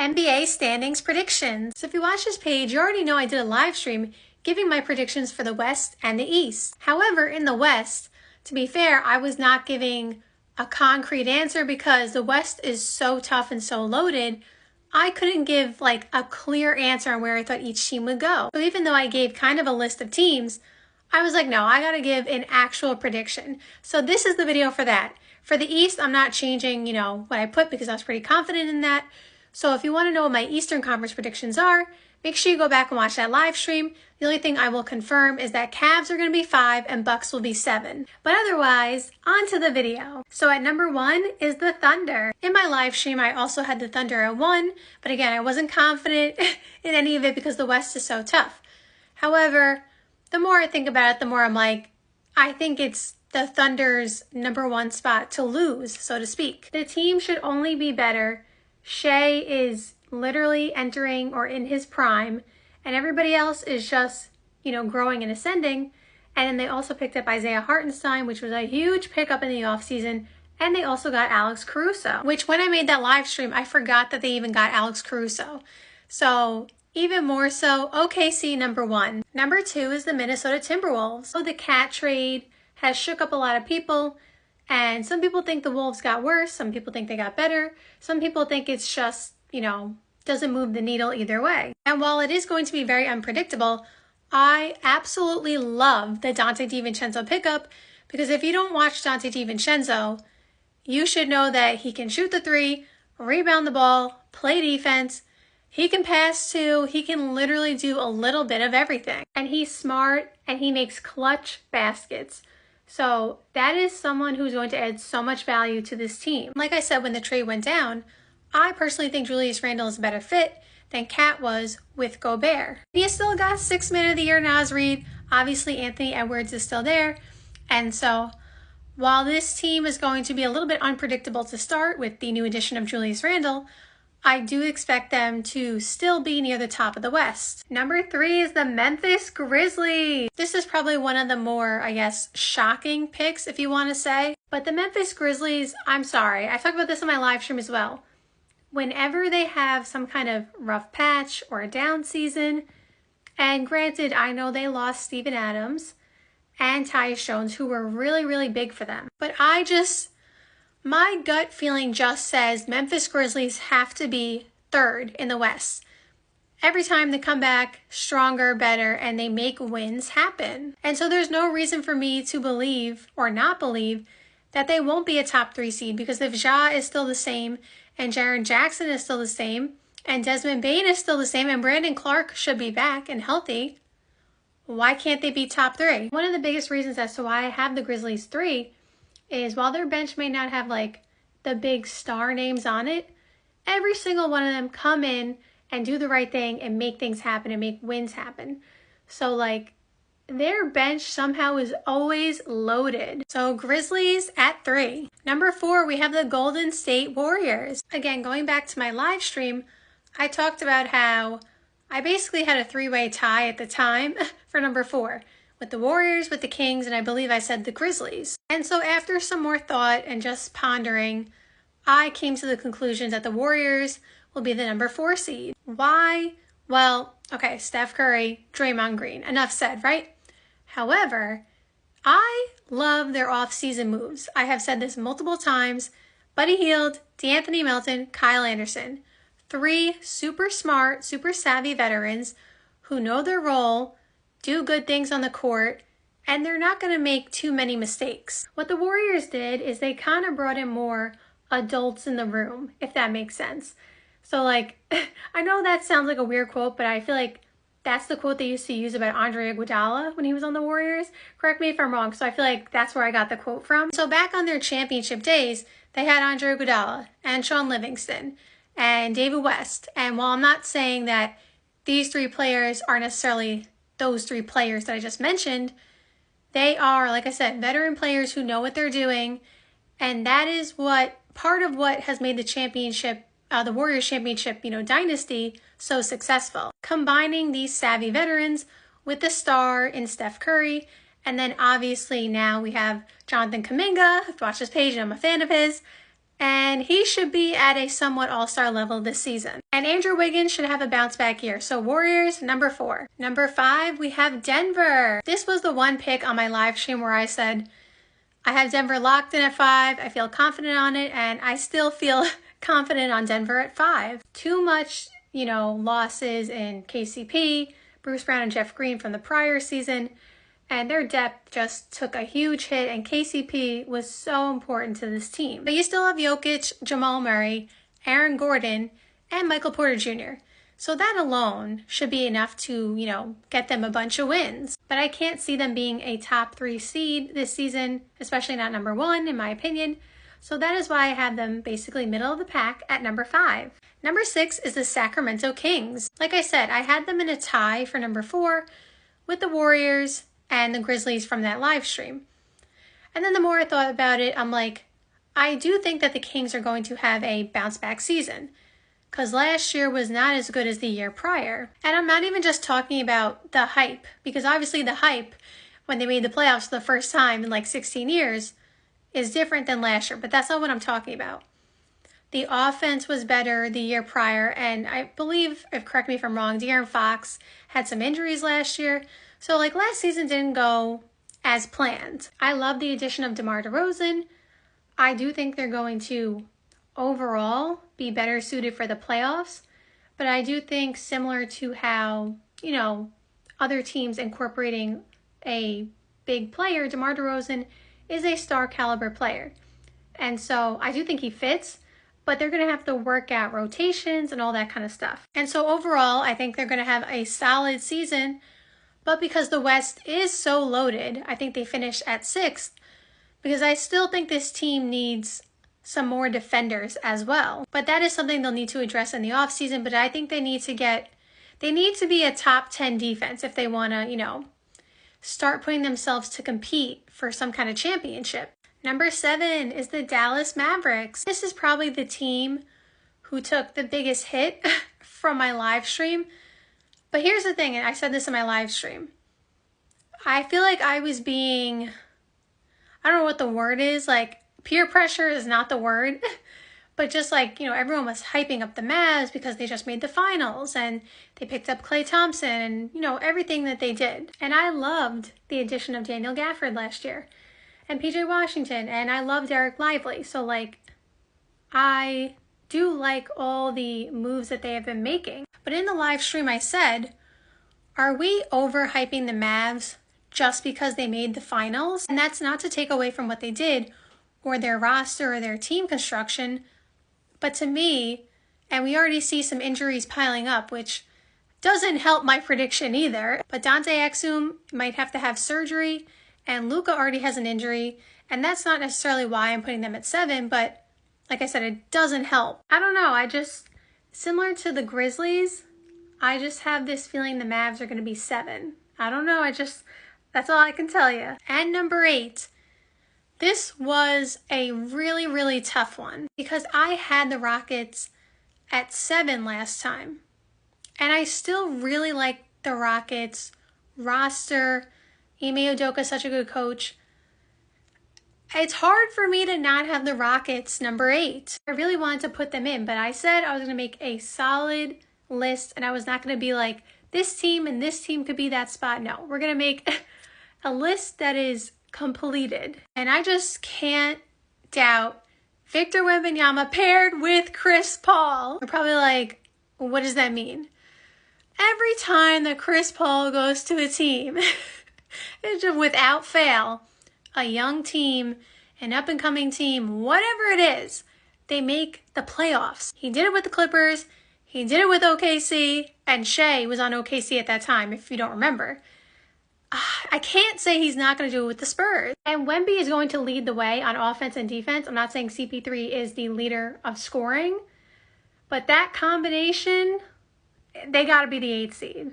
NBA standings predictions. So if you watch this page, you already know I did a live stream giving my predictions for the West and the East. However, in the West, to be fair, I was not giving a concrete answer because the West is so tough and so loaded. I couldn't give like a clear answer on where I thought each team would go. So even though I gave kind of a list of teams, I was like, no, I gotta give an actual prediction. So this is the video for that. For the East, I'm not changing, what I put because I was pretty confident in that. So if you want to know what my Eastern Conference predictions are, make sure you go back and watch that live stream. The only thing I will confirm is that Cavs are going to be 5 and Bucks will be 7. But otherwise, on to the video. So at number 1 is the Thunder. In my live stream, I also had the Thunder at 1, but again, I wasn't confident in any of it because the West is so tough. However, the more I think about it, the more I'm like, I think it's the Thunder's number 1 spot to lose, so to speak. The team should only be better. Shea is literally entering or in his prime, and everybody else is just, growing and ascending. And then they also picked up Isaiah Hartenstein, which was a huge pickup in the offseason. And they also got Alex Caruso, which when I made that live stream, I forgot that they even got Alex Caruso. So even more so, OKC number 1. Number 2 is the Minnesota Timberwolves. So the Cat trade has shook up a lot of people. And some people think the Wolves got worse. Some people think they got better. Some people think it's just, doesn't move the needle either way. And while it is going to be very unpredictable, I absolutely love the Donte DiVincenzo pickup because if you don't watch Donte DiVincenzo, you should know that he can shoot the 3, rebound the ball, play defense. He can pass too. He can literally do a little bit of everything. And he's smart and he makes clutch baskets. So that is someone who's going to add so much value to this team. Like I said, when the trade went down, I personally think Julius Randle is a better fit than Cat was with Gobert. He still got 6th Man of the Year Naz Reid. Obviously, Anthony Edwards is still there. And so while this team is going to be a little bit unpredictable to start with the new addition of Julius Randle, I do expect them to still be near the top of the West. Number 3 is the Memphis Grizzlies. This is probably one of the more, shocking picks, if you want to say. But the Memphis Grizzlies, I'm sorry, I talked about this in my live stream as well. Whenever they have some kind of rough patch or a down season, and granted, I know they lost Steven Adams and Tyus Jones, who were really, really big for them. But my gut feeling just says Memphis Grizzlies have to be 3rd in the West. Every time they come back stronger, better, and they make wins happen. And so there's no reason for me to believe or not believe that they won't be a top 3 seed because if Ja is still the same and Jaren Jackson is still the same and Desmond Bane is still the same and Brandon Clark should be back and healthy, why can't they be top 3? One of the biggest reasons as to why I have the Grizzlies 3 is while their bench may not have the big star names on it, every single one of them come in and do the right thing and make things happen and make wins happen. So their bench somehow is always loaded. So Grizzlies at 3. Number 4, we have the Golden State Warriors. Again, going back to my live stream, I talked about how I basically had a 3-way tie at the time for number 4. With the Warriors, with the Kings, and I believe I said the Grizzlies. And so after some more thought and just pondering, I came to the conclusion that the Warriors will be the number 4 seed. Why? Well, okay, Steph Curry, Draymond Green, enough said, right? However, I love their off-season moves. I have said this multiple times. Buddy Hield, D'Anthony Melton, Kyle Anderson. 3 super smart, super savvy veterans who know their role, do good things on the court, and they're not going to make too many mistakes. What the Warriors did is they kind of brought in more adults in the room, if that makes sense. So I know that sounds like a weird quote, but I feel like that's the quote they used to use about Andre Iguodala when he was on the Warriors. Correct me if I'm wrong. So I feel like that's where I got the quote from. So back on their championship days, they had Andre Iguodala and Sean Livingston and David West. And while I'm not saying that these 3 players are necessarily those 3 players that I just mentioned, they are, like I said, veteran players who know what they're doing. And that is part of what has made the Warriors championship, dynasty so successful. Combining these savvy veterans with the star in Steph Curry. And then obviously now we have Jonathan Kuminga. I've watched his page and I'm a fan of his. And he should be at a somewhat all-star level this season. And Andrew Wiggins should have a bounce back year. So Warriors, number 4. Number 5, we have Denver. This was the one pick on my live stream where I said, I have Denver locked in at 5. I feel confident on it, and I still feel confident on Denver at 5. Too much, losses in KCP, Bruce Brown and Jeff Green from the prior season, and their depth just took a huge hit, and KCP was so important to this team. But you still have Jokic, Jamal Murray, Aaron Gordon, and Michael Porter Jr. So that alone should be enough to, get them a bunch of wins. But I can't see them being a top 3 seed this season, especially not number 1 in my opinion. So that is why I have them basically middle of the pack at number 5. Number 6 is the Sacramento Kings. Like I said, I had them in a tie for number 4 with the Warriors and the Grizzlies from that live stream. And then the more I thought about it, I'm like, I do think that the Kings are going to have a bounce back season, because last year was not as good as the year prior. And I'm not even just talking about the hype, because obviously the hype when they made the playoffs for the first time in like 16 years is different than last year, but that's not what I'm talking about. The offense was better the year prior, and I believe, correct me if I'm wrong, De'Aaron Fox had some injuries last year. So last season didn't go as planned. I love the addition of DeMar DeRozan. I do think they're going to overall be better suited for the playoffs. But I do think similar to how, other teams incorporating a big player, DeMar DeRozan is a star caliber player. And so I do think he fits, but they're going to have to work out rotations and all that kind of stuff. And so overall, I think they're going to have a solid season. But because the West is so loaded, I think they finished at 6th, because I still think this team needs some more defenders as well. But that is something they'll need to address in the offseason, but I think they need to be a top 10 defense if they want to, start putting themselves to compete for some kind of championship. Number 7 is the Dallas Mavericks. This is probably the team who took the biggest hit from my live stream. But here's the thing, and I said this in my live stream. I feel like I was being, I don't know what the word is, peer pressure is not the word, but just everyone was hyping up the Mavs because they just made the finals and they picked up Klay Thompson and, everything that they did. And I loved the addition of Daniel Gafford last year and PJ Washington, and I loved Derek Lively. So I do like all the moves that they have been making. But in the live stream I said, are we overhyping the Mavs just because they made the finals? And that's not to take away from what they did or their roster or their team construction. But to me, and we already see some injuries piling up, which doesn't help my prediction either. But Dante Exum might have to have surgery, and Luka already has an injury. And that's not necessarily why I'm putting them at 7, but like I said, it doesn't help. I don't know, similar to the Grizzlies, I just have this feeling the Mavs are going to be 7. I don't know, that's all I can tell you. And number 8, this was a really, really tough one because I had the Rockets at 7 last time. And I still really like the Rockets roster. Ime Udoka is such a good coach. It's hard for me to not have the Rockets number 8. I really wanted to put them in, but I said I was going to make a solid list and I was not going to be like, this team and this team could be that spot. No, we're going to make a list that is completed. And I just can't doubt Victor Wembanyama paired with Chris Paul. You're probably like, what does that mean? Every time that Chris Paul goes to a team, it's just without fail, a young team, an up-and-coming team, whatever it is, they make the playoffs. He did it with the Clippers. He did it with OKC. And Shea was on OKC at that time, if you don't remember. I can't say he's not going to do it with the Spurs. And Wemby is going to lead the way on offense and defense. I'm not saying CP3 is the leader of scoring. But that combination, they got to be the 8th seed.